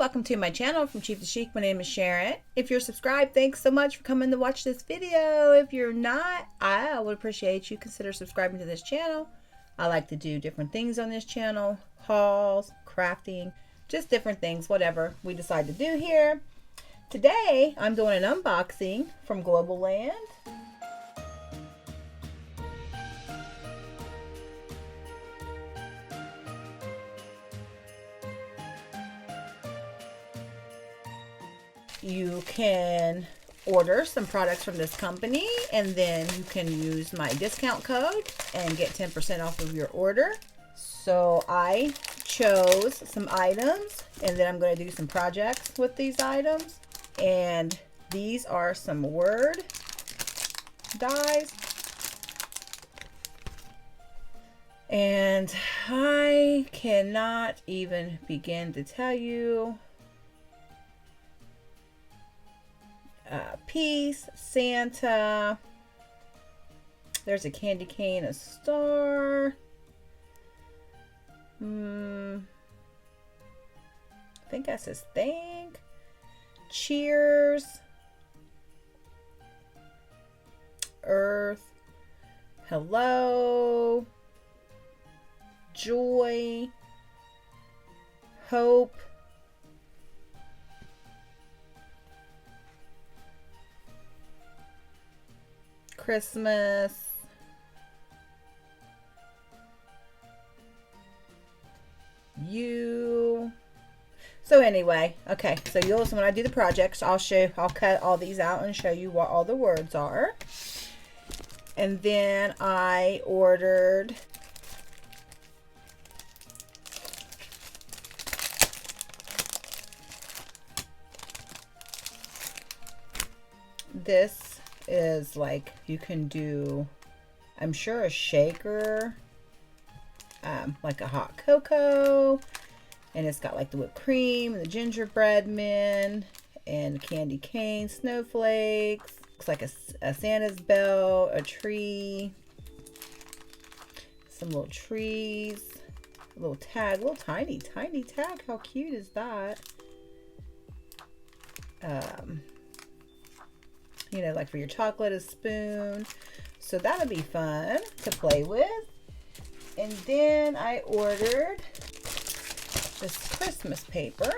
welcome to my channel from Cheap to Chic. My name is Sharon. If you're subscribed, thanks so much for coming to watch this video. If you're not, I would appreciate you consider subscribing to this channel. I like to do different things on this channel, hauls, crafting, just different things, whatever we decide to do here. Today, I'm doing an unboxing from Globleland. You can order some products from this company and then you can use my discount code and get 10% off of your order. So I chose some items and then I'm going to do some projects with these items. And these are some word dies. And I cannot even begin to tell you. Peace, Santa, there's a candy cane, a star, I think that says thank, cheers, earth, hello, joy, hope, Christmas, you. So anyway, okay, so you'll, so when I do the projects, I'll cut all these out and show you what all the words are. And then I ordered this. Is like you can do, I'm sure, a shaker, like a hot cocoa, and it's got like the whipped cream, the gingerbread men, and candy cane, snowflakes. Looks like a Santa's bell, a tree, some little trees, a little tag, little tiny tag. How cute is that? You know, like for your chocolate, a spoon. So that'll be fun to play with. And then I ordered this Christmas paper.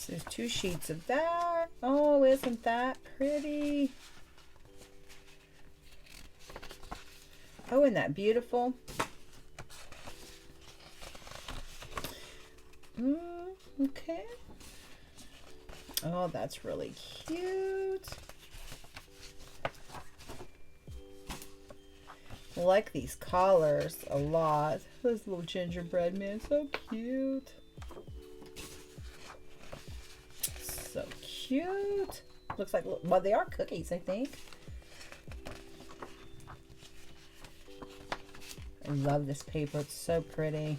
There's 2 sheets of that. Oh, isn't that pretty? Oh, isn't that beautiful? Okay. Oh, that's really cute. I like these collars a lot. Those little gingerbread men, so cute. So cute. Looks like, well, they are cookies, I think. I love this paper. It's so pretty.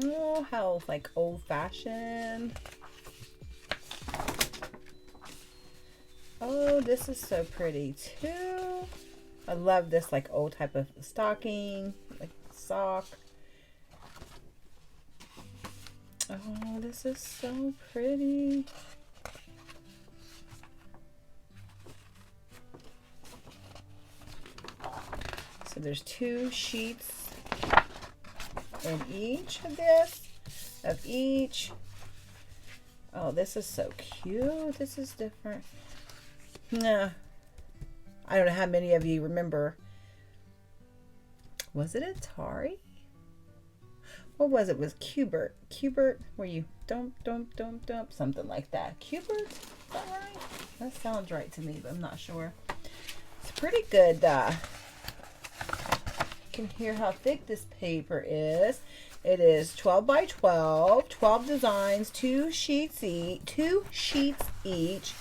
Oh, how like old-fashioned. Oh, this is so pretty too. I love this like old type of stocking, like sock. Oh, this is so pretty. So there's 2 sheets in each of this, each. Oh, this is so cute. This is different. Nah, I don't know how many of you remember. Was it Atari? What was it? It was Cubert. Cubert, where you dump, something like that. Cubert? Is that right? That sounds right to me, but I'm not sure. It's pretty good. You can hear how thick this paper is. It is 12 by 12, 12 designs, 2 sheets each,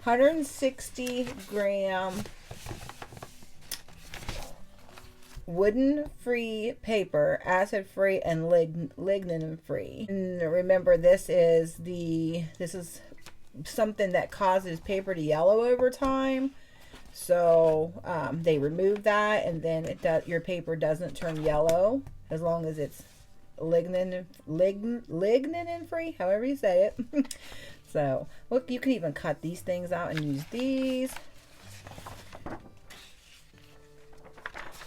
160 gram wooden free paper, acid free, and lignin free. And remember, this is something that causes paper to yellow over time. So they remove that, and then your paper doesn't turn yellow as long as it's lignin free, however you say it. So look, you can even cut these things out and use these.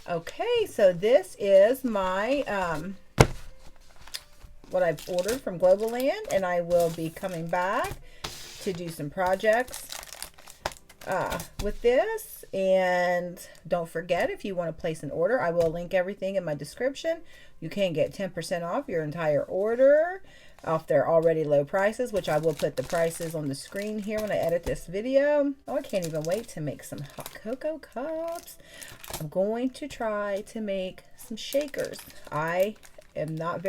Okay, so this is my what I've ordered from Globleland, and I will be coming back to do some projects with this. And don't forget, if you want to place an order, I will link everything in my description. You can get 10% off your entire order off their already low prices, which I will put the prices on the screen here when I edit this video. Oh, I can't even wait to make some hot cocoa cups. I'm going to try to make some shakers. I have not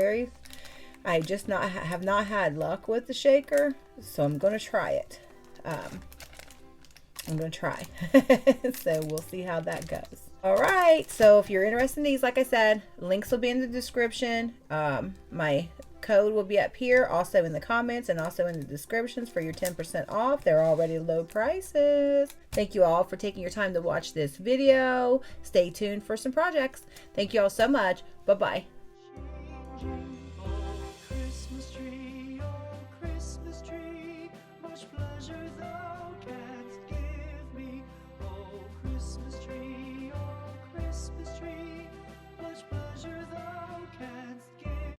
had luck with the shaker, so I'm going to try it. I'm going to try. So we'll see how that goes. All right. So if you're interested in these, like I said, links will be in the description. My code will be up here, also in the comments, and also in the descriptions for your 10% off. They're already low prices. Thank you all for taking your time to watch this video. Stay tuned for some projects. Thank you all so much. Bye-bye. Christmas tree, oh Christmas tree.